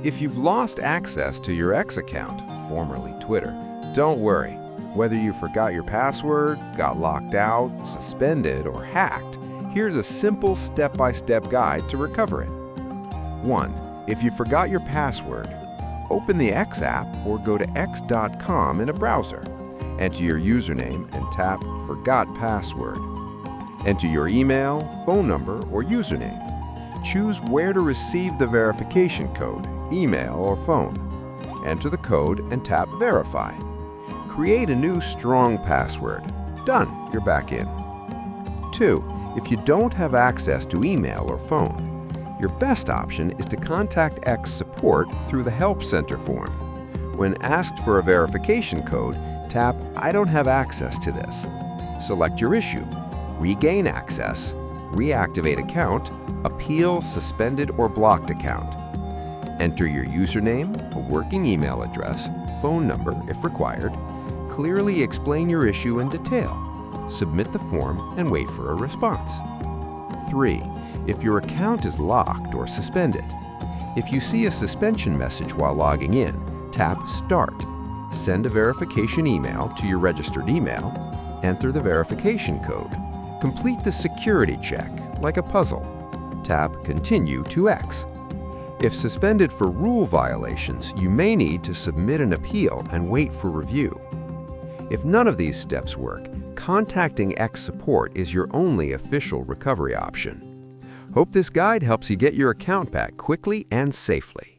If you've lost access to your X account, formerly Twitter, don't worry. Whether you forgot your password, got locked out, suspended, or hacked, here's a simple step-by-step guide to recover it. 1. If you forgot your password, open the X app or go to x.com in a browser. Enter your username and tap Forgot Password. Enter your email, phone number, or username. Choose where to receive the verification code, email or phone. Enter the code and tap Verify. Create a new strong password. Done, you're back in. 2. If you don't have access to email or phone, your best option is to contact X support through the Help Center form. When asked for a verification code, tap I don't have access to this. Select your issue, regain access, reactivate account, appeal suspended or blocked account. Enter your username, a working email address, phone number if required. Clearly explain your issue in detail. Submit the form and wait for a response. 3. If your account is locked or suspended. If you see a suspension message while logging in, tap Start. Send a verification email to your registered email. Enter the verification code. Complete the security check, like a puzzle. Tap Continue to X. If suspended for rule violations, you may need to submit an appeal and wait for review. If none of these steps work, contacting X support is your only official recovery option. Hope this guide helps you get your account back quickly and safely.